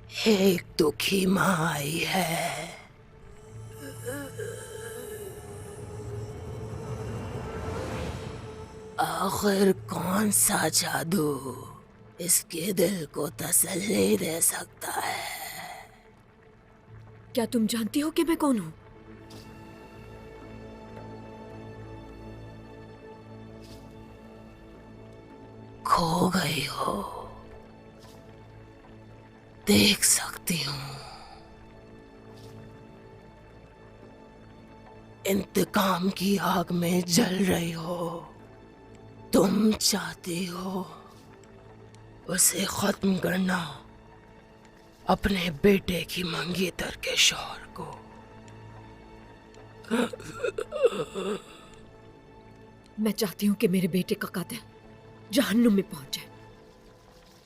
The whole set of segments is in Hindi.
एक दुखी माँ आई है। आखिर कौन सा जादू इसके दिल को तसल्ली दे सकता है? क्या तुम जानती हो कि मैं कौन हूँ? खो गई हो, देख सकती हूँ। इंतकाम की आग में जल रही हो। तुम चाहती हो उसे खत्म करना, अपने बेटे की मंगेतर के शौहर को। मैं चाहती हूँ कि मेरे बेटे का कातिल जहन्नुम में पहुंच जाए,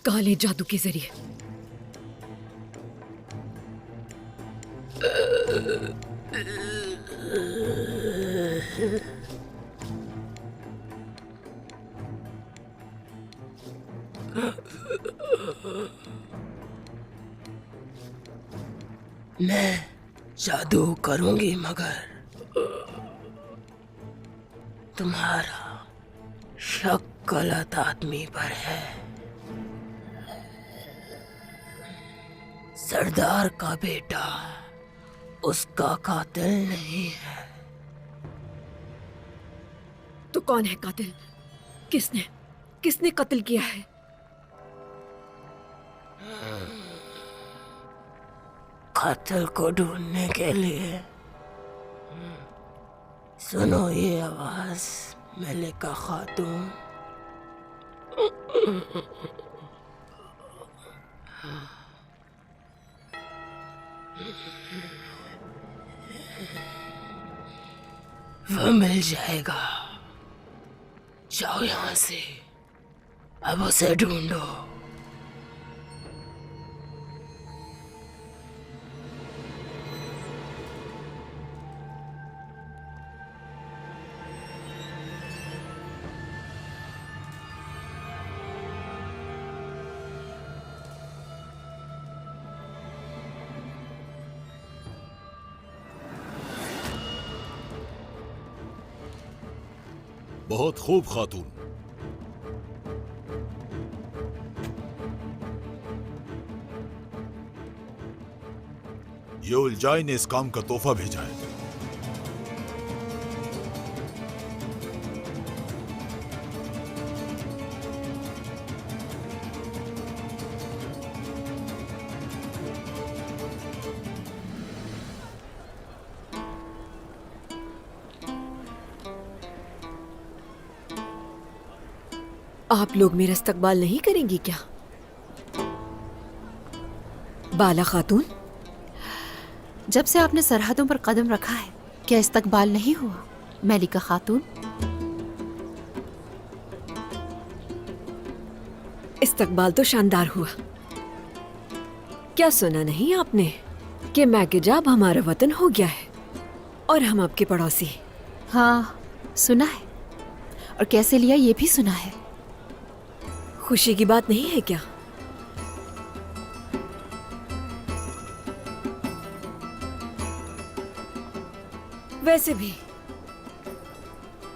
काले जादू के जरिए। मैं जादू करूंगी, मगर तुम्हारा शक गलत आदमी पर है। सरदार का बेटा उसका कातिल नहीं है। तो कौन है कातिल? किसने किसने कत्ल किया है? कातिल को ढूंढने के लिए सुनो ये आवाज, मलिका खातून। वो मिल जाएगा। जाओ यहाँ से, अब उसे ढूंढो। बहुत खूब खातून। ये उलझाई ने इस काम का तोहफा भेजा है। आप लोग मेरा इस्तकबाल नहीं करेंगी क्या? बाला खातून, जब से आपने सरहदों पर कदम रखा है, क्या इस्तकबाल नहीं हुआ? मलिका खातून, इस्तकबाल तो शानदार हुआ। क्या सुना नहीं आपने कि मैकेजाब हमारा वतन हो गया है और हम आपके पड़ोसी? हाँ सुना है, और कैसे लिया ये भी सुना है। खुशी की बात नहीं है क्या? वैसे भी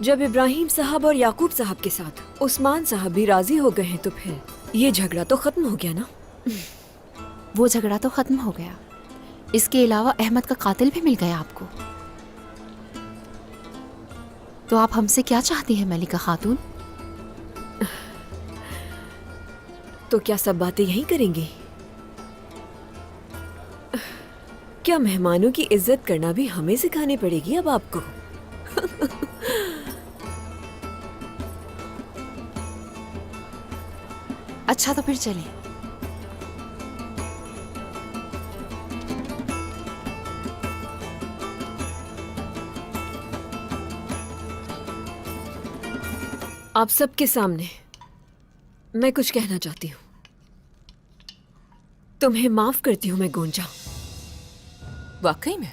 जब इब्राहिम साहब और याकूब साहब के साथ उस्मान साहब भी राजी हो गए हैं, तो फिर ये झगड़ा तो खत्म हो गया ना? वो झगड़ा तो खत्म हो गया, इसके अलावा अहमद का कातिल भी मिल गया आपको। तो आप हमसे क्या चाहती हैं मलिका खातून? तो क्या सब बातें यहीं करेंगी? क्या मेहमानों की इज्जत करना भी हमें सिखानी पड़ेगी अब आपको? अच्छा तो फिर चलें। आप सबके सामने मैं कुछ कहना चाहती हूँ। तुम्हें माफ करती हूँ मैं गोंजा। वाकई में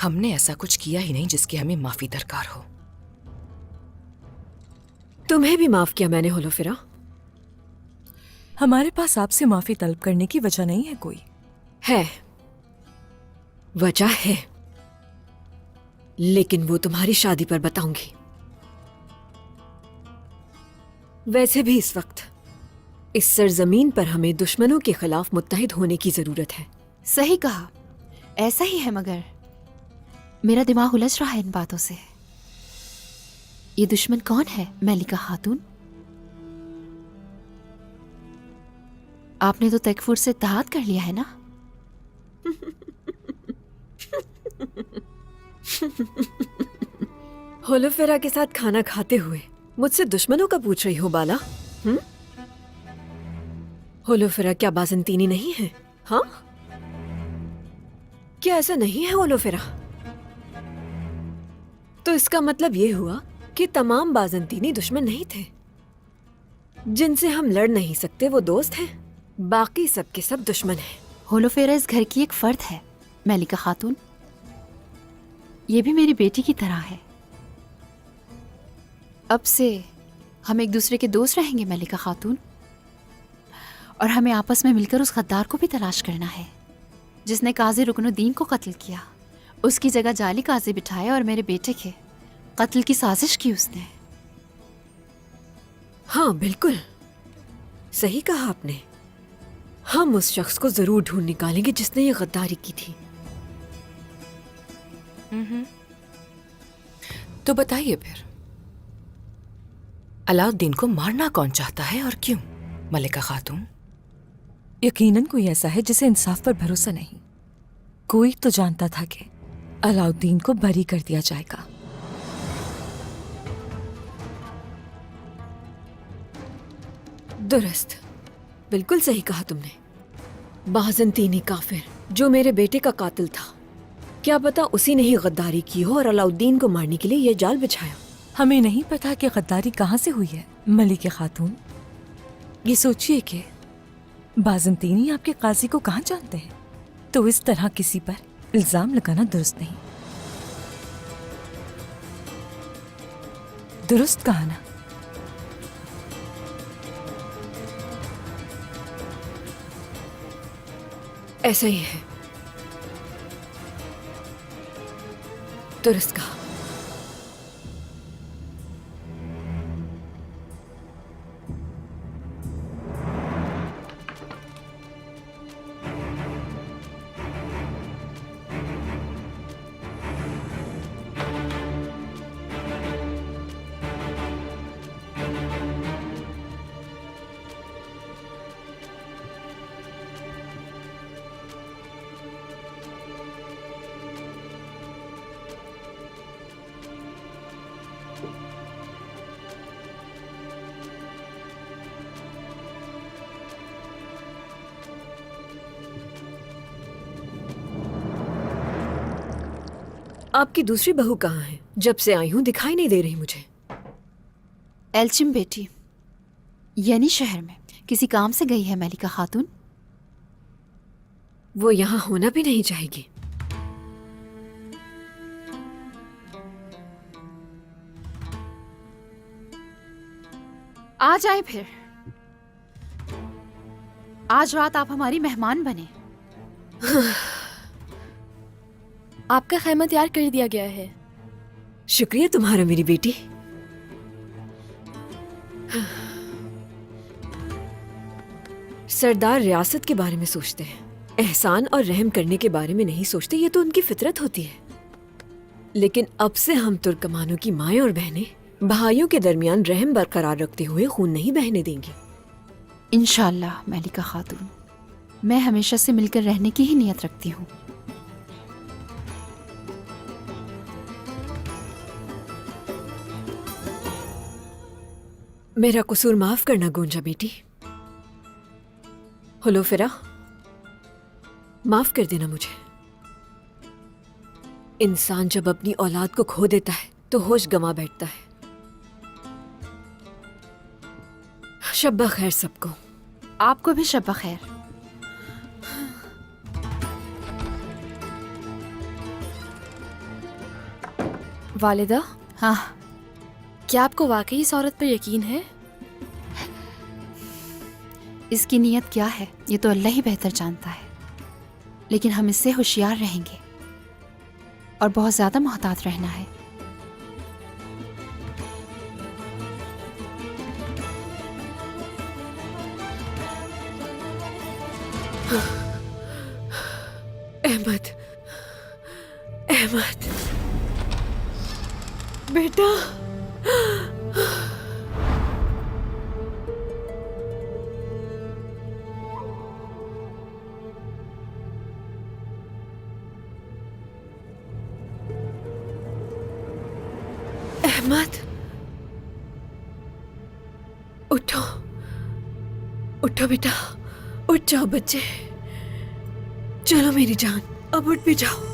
हमने ऐसा कुछ किया ही नहीं जिसकी हमें माफी दरकार हो। तुम्हें भी माफ किया मैंने होलोफिरा। हमारे पास आपसे माफी तलब करने की वजह नहीं है कोई। है, वजह है, लेकिन वो तुम्हारी शादी पर बताऊंगी। वैसे भी इस वक्त इस सरजमीन पर हमें दुश्मनों के खिलाफ मुत्तहिद होने की जरूरत है। सही कहा, ऐसा ही है, मगर मेरा दिमाग उलझ रहा है इन बातों से। ये दुश्मन कौन है मलिका खातून? आपने तो तकफूर से इत्तेहाद कर लिया है ना? होलोफेरा के साथ खाना खाते हुए मुझसे दुश्मनों का पूछ रही हो बाला? होलोफेरा क्या बाजंतीनी नहीं है? हाँ, क्या ऐसा नहीं है होलोफेरा? तो इसका मतलब ये हुआ कि तमाम बाजंतीनी दुश्मन नहीं थे। जिनसे हम लड़ नहीं सकते वो दोस्त हैं, बाकी सब के सब दुश्मन हैं। होलोफेरा इस घर की एक फर्द है मलिका खातून। ये भी मेरी बेटी की तरह है। अब से हम एक दूसरे के दोस्त रहेंगे मलिका खातून, और हमें आपस में मिलकर उस गद्दार को भी तलाश करना है जिसने काजी रुकनुद्दीन को कत्ल किया। उसकी जगह जाली काजी बिठाया और मेरे बेटे के कत्ल की साजिश की उसने। हाँ, बिल्कुल सही कहा आपने। हम उस शख्स को जरूर ढूंढ निकालेंगे जिसने ये गद्दारी की थी। तो बताइए फिर, अलाउद्दीन को मारना कौन चाहता है और क्यों मलिका खातून? यकीनन कोई ऐसा है जिसे इंसाफ पर भरोसा नहीं। कोई तो जानता था कि अलाउद्दीन को बरी कर दिया जाएगा। दुरुस्त, बिल्कुल सही कहा तुमने। बाजंतीनी काफिर जो मेरे बेटे का कातिल था, क्या पता उसी ने ही गद्दारी की हो और अलाउद्दीन को मारने के लिए यह जाल बिछाया। हमें नहीं पता कि गद्दारी कहाँ से हुई है मलिका खातून। ये सोचिए कि बाजंतीनी आपके काजी को कहाँ जानते हैं, तो इस तरह किसी पर इल्जाम लगाना दुरुस्त नहीं। दुरुस्त कहा ना? ऐसा ही है, दुरुस्त कहा। आपकी दूसरी बहू कहाँ है? जब से आई हूं दिखाई नहीं दे रही मुझे। एल्चिम बेटी, यानी शहर में किसी काम से गई है मलिका खातून। वो यहाँ होना भी नहीं चाहेगी। आ जाए फिर। आज रात आप हमारी मेहमान बने। आपका खैमा तैयार कर दिया गया है। शुक्रिया तुम्हारा मेरी बेटी। सरदार रियासत के बारे में सोचते हैं, एहसान और रहम करने के बारे में नहीं सोचते। ये तो उनकी फितरत होती है। लेकिन अब से हम तुर्कमानों की माएं और बहनें भाइयों के दरमियान रहम बरकरार रखते हुए खून नहीं बहने देंगी। इंशाअल्लाह मलिका खातून, मैं हमेशा से मिलकर रहने की ही नियत रखती हूँ। मेरा कसूर माफ करना गोंजा बेटी। होलोफेरा, माफ कर देना मुझे। इंसान जब अपनी औलाद को खो देता है तो होश गंवा बैठता है। शब्बा खैर सबको। आपको भी शब्बा खैर। वालिदा, हाँ, क्या आपको वाकई इस औरत पर यकीन है? इसकी नीयत क्या है ये तो अल्लाह ही बेहतर जानता है, लेकिन हम इससे होशियार रहेंगे और बहुत ज्यादा मोहतात रहना है। अहमद, अहमद बेटा, अहमद उठो, उठो बेटा, उठ जाओ बच्चे, चलो मेरी जान, अब उठ भी जाओ।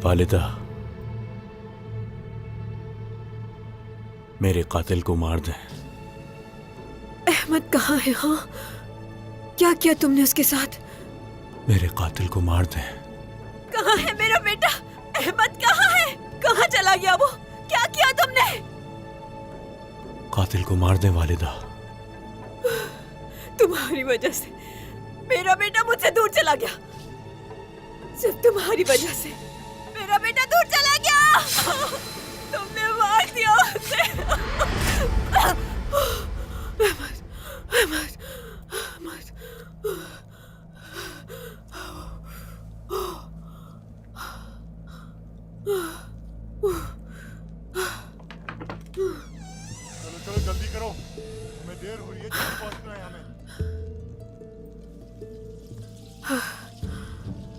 वालिदा, मेरे कातिल को मार दें। अहमद कहाँ है? हाँ, क्या किया तुमने उसके साथ? मेरे कातिल को मार दें। कहाँ है मेरा बेटा? अहमद कहाँ है? कहाँ चला गया वो? क्या किया तुमने? कातिल को मार दें वालिदा। तुम्हारी वजह से मेरा बेटा मुझसे दूर चला गया, सिर्फ तुम्हारी वजह से मेरा बेटा दूर चला गया। तुमने मार दिया उसे। अहमद, अहमद, अहमद। चलो चलो जल्दी करो, हमें देर हो रही है, जल्दी पहुंचना है हमें।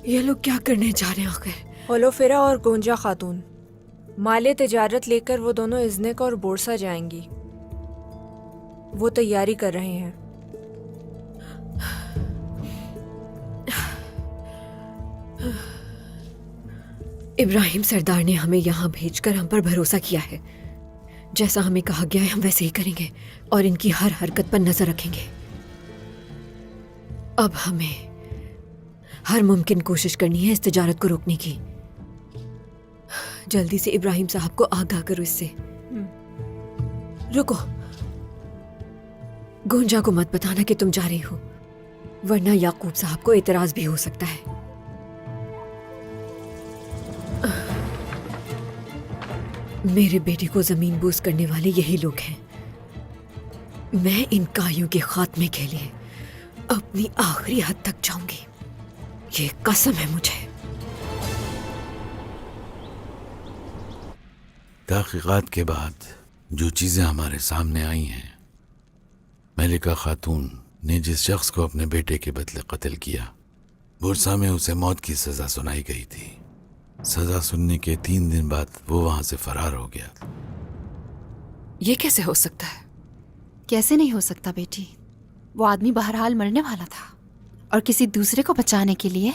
ये लोग क्या करने जा रहे हैं आखिर? होलोफेरा और गोंजा खातून माले तिजारत लेकर वो दोनों इज़्निक और बोरसा जाएंगी। वो तैयारी कर रहे हैं। इब्राहिम सरदार ने हमें यहाँ भेजकर हम पर भरोसा किया है। जैसा हमें कहा गया है हम वैसे ही करेंगे और इनकी हर हरकत पर नजर रखेंगे। अब हमें हर मुमकिन कोशिश करनी है इस तिजारत को रोकने की। जल्दी से इब्राहिम साहब को आगाह करो इससे। रुको, गोंजा को मत बताना कि तुम जा रही हो, वरना याकूब साहब को एतराज भी हो सकता है। मेरे बेटे को जमीन बोस करने वाले यही लोग हैं। मैं इन कायों के खात्मे के लिए अपनी आखिरी हद तक जाऊंगी, ये कसम है मुझे। तहकीकात के बाद जो चीजें हमारे सामने आई हैं, मलिका खातून ने जिस शख्स को अपने बेटे के बदले कत्ल किया, बुरसा में उसे मौत की सजा सुनाई गई थी। सजा सुनने के 3 दिन बाद वो वहां से फरार हो गया। ये कैसे हो सकता है? कैसे नहीं हो सकता बेटी, वो आदमी बहरहाल मरने वाला था और किसी दूसरे को बचाने के लिए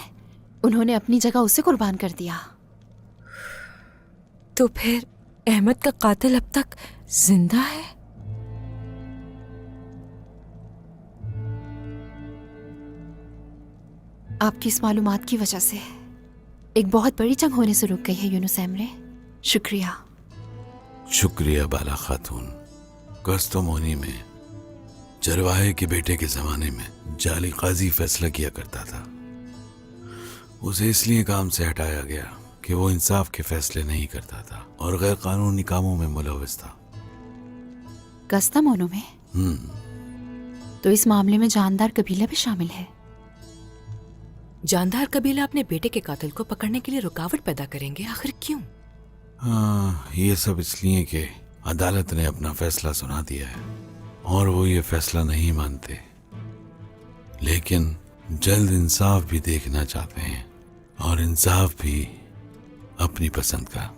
उन्होंने अपनी जगह उसे कुर्बान कर दिया। तो फिर अहमद का कातिल अब तक जिंदा है? आपकी इस मालूमात की वजह से एक बहुत बड़ी जंग होने से रुक गई है यूनुस एमरे। शुक्रिया। शुक्रिया बाला खातून। कस्तमोनी में चरवाहे के बेटे के जमाने में जाली काजी फैसला किया करता था। उसे इसलिए काम से हटाया गया कि वो इंसाफ के फैसले नहीं करता था और गैर कानूनी कामों में मुलविस था। कस्तमोनों में? तो इस मामले में जानदार कबीला भी शामिल है। जानदार कबीला अपने बेटे के कातिल को पकड़ने के लिए रुकावट पैदा करेंगे, आखिर क्यों? हाँ, ये सब इसलिए कि अदालत ने अपना फैसला सुना दिया है और वो ये फैसला नहीं मानते, लेकिन जल्द इंसाफ भी देखना चाहते हैं और इंसाफ भी अपनी पसंद का।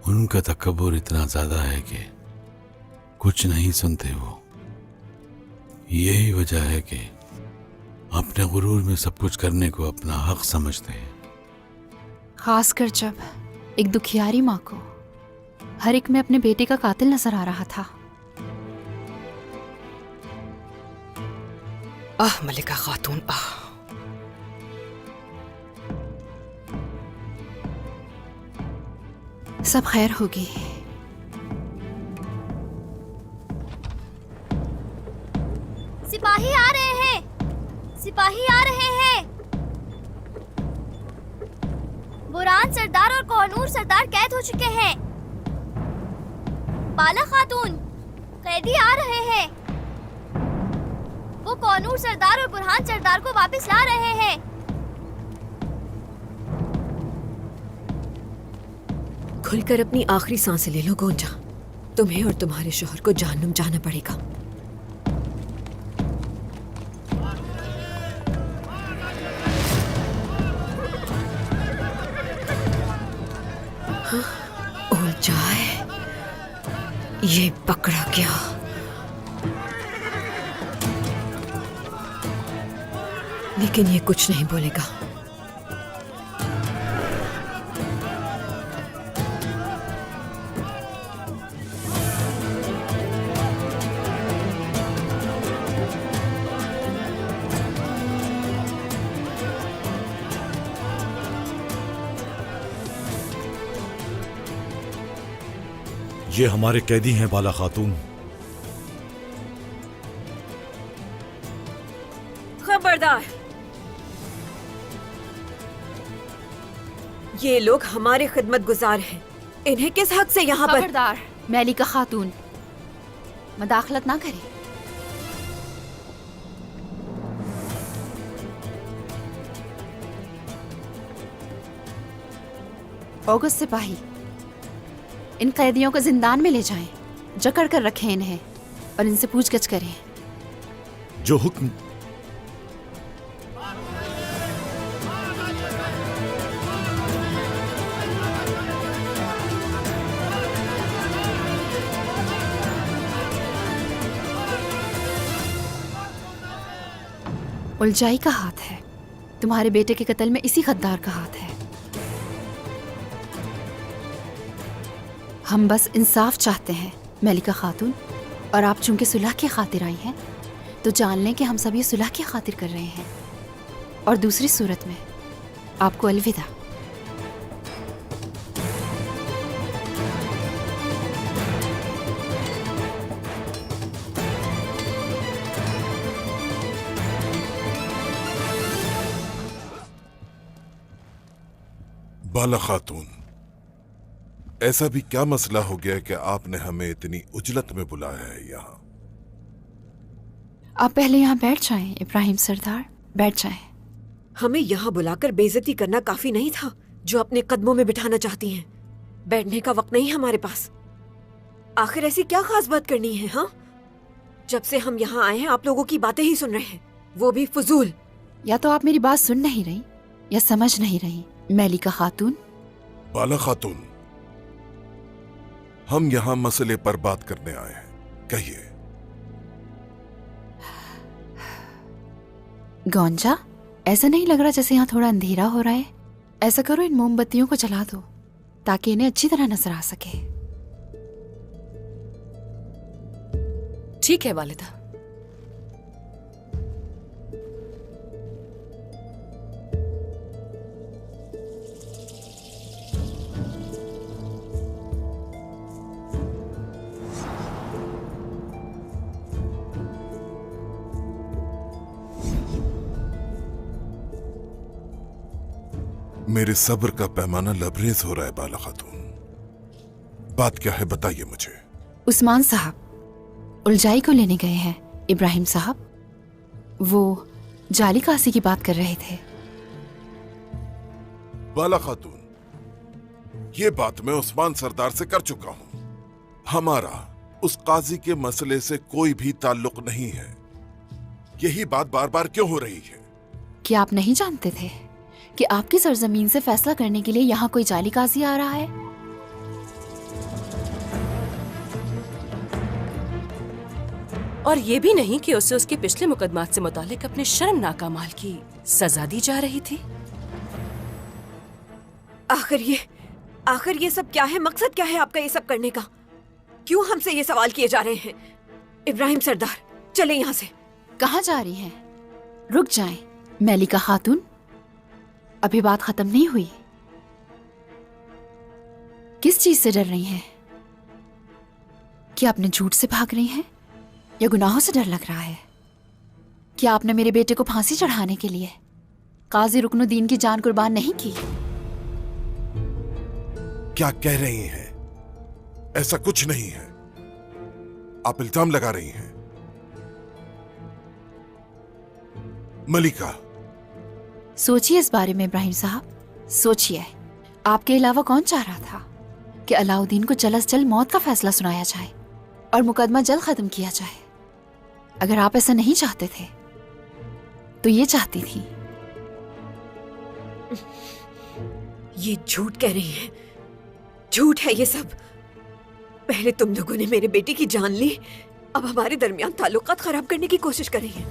उनका तकब्बुर इतना ज्यादा है कि कुछ नहीं सुनते वो। यही वजह है कि अपने गुरूर में सब कुछ करने को अपना हक समझते हैं। खासकर जब एक दुखियारी माँ को हर एक में अपने बेटे का कातिल नजर आ रहा था। आह मलिका खातून, आह। सब खैर होगी। सिपाही आ रहे हैं, सिपाही आ रहे हैं। बुरान सरदार और कोहनूर सरदार कैद हो चुके हैं। बाला खातून, कैदी आ रहे हैं। वो कोहनूर सरदार और बुरहान सरदार को वापस ला रहे हैं। खुलकर अपनी आखिरी सांसें ले लो गोंजा। तुम्हें और तुम्हारे शोहर को जहन्नुम जाना पड़ेगा। हाँ, उलझाए, ये पकड़ा गया। लेकिन ये कुछ नहीं बोलेगा। ये हमारे कैदी हैं बाला खातून। खबरदार, ये लोग हमारे खिदमत गुजार हैं। इन्हें किस हक से यहाँ पर? खबरदार मलिका खातून, मदाखलत ना करें। ऑगस्ट सिपाही, इन कैदियों को जिंदान में ले जाएं, जकड़ कर रखें इन्हें और इनसे पूछगछ करें। जो हुक्म। उलझाई का हाथ है। तुम्हारे बेटे के कत्ल में इसी गद्दार का हाथ है। हम बस इंसाफ चाहते हैं मलिका खातून, और आप चूंकि सुलह की खातिर आई हैं तो जान लें कि हम सब ये सुलह की खातिर कर रहे हैं। और दूसरी सूरत में आपको अलविदा। बाला खातून, ऐसा भी क्या मसला हो गया कि आपने हमें इतनी उजलत में बुलाया है यहाँ? आप पहले यहाँ बैठ जाएं इब्राहिम सरदार, बैठ जाएं। हमें यहाँ बुलाकर बेइज्जती करना काफी नहीं था जो अपने कदमों में बिठाना चाहती हैं। बैठने का वक्त नहीं हमारे पास। आखिर ऐसी क्या खास बात करनी है? हाँ, जब से हम यहाँ आए हैं आप लोगों की बातें ही सुन रहे हैं, वो भी फजूल। या तो आप मेरी बात सुन नहीं रही या समझ नहीं रही मलिका खातून। बाला खातून, हम यहाँ मसले पर बात करने आए हैं, कहिए। गौंजा, ऐसा नहीं लग रहा जैसे यहाँ थोड़ा अंधेरा हो रहा है? ऐसा करो, इन मोमबत्तियों को जला दो ताकि इन्हें अच्छी तरह नजर आ सके। ठीक है वालिदा। मेरे सब्र का पैमाना लबरेज हो रहा है बाला खातून। बात क्या है बताइए मुझे। उस्मान साहब उलझाई को लेने गए हैं इब्राहिम साहब। वो जाली कासी की बात कर रहे थे। बाला खातून, ये बात मैं उस्मान सरदार से कर चुका हूं। हमारा उस काजी के मसले से कोई भी ताल्लुक नहीं है। यही बात बार बार क्यों हो रही है? क्या आप नहीं जानते थे कि आपकी सरजमीन से फैसला करने के लिए यहाँ कोई जाली काजी आ रहा है? और ये भी नहीं कि उसे उसके पिछले मुकदमात से मुतालिक अपने शर्मनाक अमाल की सजा दी जा रही थी। आखिर ये सब क्या है? मकसद क्या है आपका ये सब करने का? क्यों हमसे ये सवाल किए जा रहे हैं? इब्राहिम सरदार, चले यहाँ से। कहाँ जा रही हैं? रुक जाएं मलिका खातून, अभी बात खत्म नहीं हुई। किस किस चीज से डर रही हैं? क्या आपने झूठ से भाग रही हैं या गुनाहों से डर लग रहा है? क्या आपने मेरे बेटे को फांसी चढ़ाने के लिए काजी रुकनुद्दीन की जान कुर्बान नहीं की? क्या कह रही हैं? ऐसा कुछ नहीं है। आप इल्जाम लगा रही हैं। मलिका, सोचिए इस बारे में इब्राहिम साहब, सोचिए। आपके अलावा कौन चाह रहा था कि अलाउद्दीन को जल्द से जल्द मौत का फैसला सुनाया जाए और मुकदमा जल्द खत्म किया जाए? अगर आप ऐसा नहीं चाहते थे तो ये चाहती थी। ये झूठ कह रही है, झूठ है ये सब। पहले तुम लोगों ने मेरे बेटे की जान ली, अब हमारे दरमियान ताल्लुकात खराब करने की कोशिश कर रही है।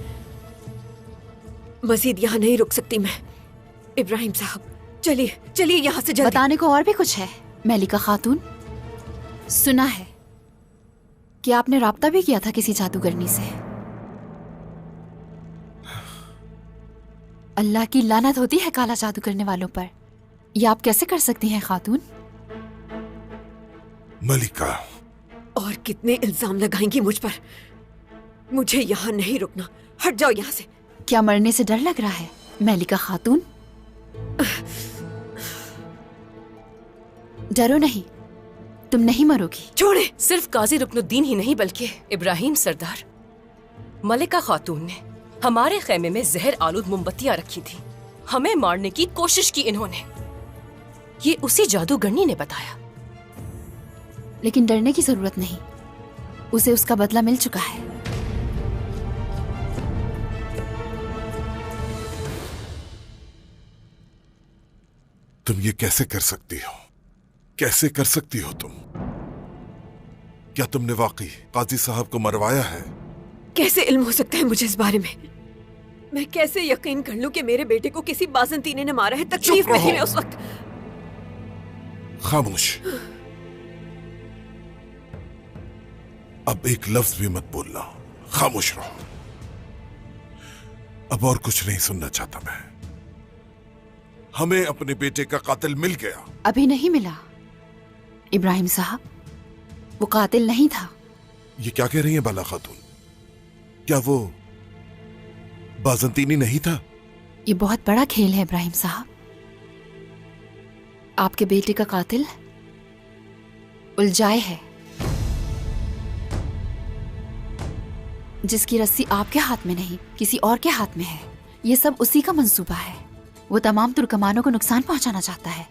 मजीद यहाँ नहीं रुक सकती मैं। इब्राहिम साहब, चलिए चलिए यहाँ से जल्दी। बताने को और भी कुछ है मलिका खातून। सुना है कि आपने राब्ता भी किया था किसी जादूगरनी से। अल्लाह की लानत होती है काला जादू करने वालों पर। ये आप कैसे कर सकती हैं खातून? मलिका, और कितने इल्जाम लगाएंगी मुझ पर? मुझे यहाँ नहीं रुकना, हट जाओ यहाँ से। क्या मरने से डर लग रहा है मलिका खातून? डरो नहीं, तुम नहीं मरोगी। छोड़े। सिर्फ काजी रुकनुद्दीन ही नहीं बल्कि इब्राहिम सरदार, मलिका खातून ने हमारे खेमे में जहर आलूद मोमबत्तियां रखी थी। हमें मारने की कोशिश की इन्होंने। ये उसी जादूगरनी ने बताया। लेकिन डरने की जरूरत नहीं, उसे उसका बदला मिल चुका है। तुम ये कैसे कर सकती हो? कैसे कर सकती हो तुम? क्या तुमने वाकई काजी साहब को मरवाया है? कैसे इल्म हो सकता है मुझे इस बारे में? मैं कैसे यकीन कर लूं कि मेरे बेटे को किसी बाज़ंतीने ने मारा है? तकलीफ में थी मैं उस वक्त। खामोश। अब एक लफ्ज भी मत बोलना। खामोश रहो। अब और कुछ नहीं सुनना चाहता मैं। हमें अपने बेटे का कातिल मिल गया। अभी नहीं मिला इब्राहिम साहब, वो कातिल नहीं था। ये क्या कह रही हैं बाला खातून? क्या वो बाज़ंतीनी नहीं था? ये बहुत बड़ा खेल है इब्राहिम साहब। आपके बेटे का कातिल उलझाए है, जिसकी रस्सी आपके हाथ में नहीं किसी और के हाथ में है। ये सब उसी का मंसूबा है। वो तमाम तुर्कमानों को नुकसान पहुंचाना चाहता है।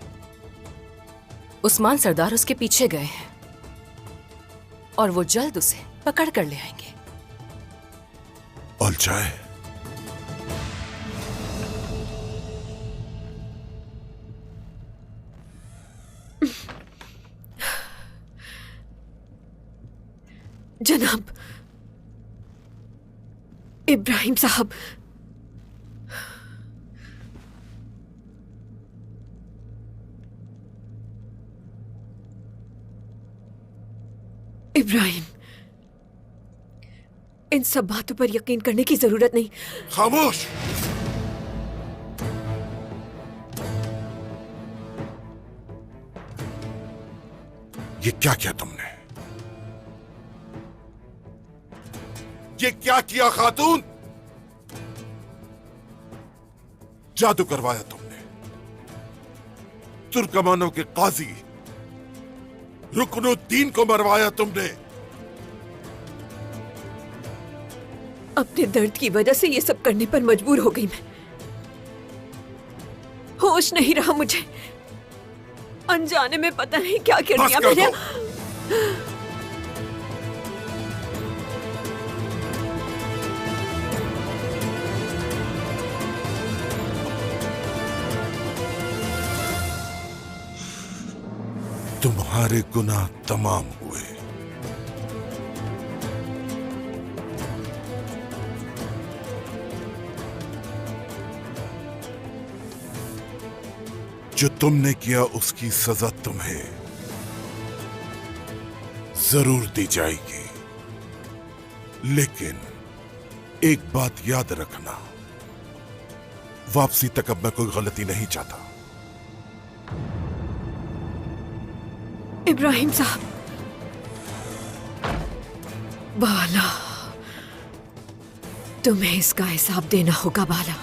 उस्मान सरदार उसके पीछे गए हैं और वो जल्द उसे पकड़ कर ले आएंगे। उलझाए? जनाब इब्राहिम साहब, इब्राहिम, इन सब बातों पर यकीन करने की जरूरत नहीं। खामोश। ये क्या किया तुमने? ये क्या किया खातून? जादू करवाया तुमने। तुर्कमानों के काजी रुकनुद्दीन को मरवाया तुमने। अपने दर्द की वजह से ये सब करने पर मजबूर हो गई मैं। होश नहीं रहा मुझे। अनजाने में पता नहीं क्या कर दिया मैंने। तुम्हारे गुनाह तमाम हुए। जो तुमने किया उसकी सजा तुम्हें जरूर दी जाएगी। लेकिन एक बात याद रखना, वापसी तक अब मैं कोई गलती नहीं चाहता। इब्राहिम साहब, बाला, तुम्हें इसका हिसाब देना होगा बाला।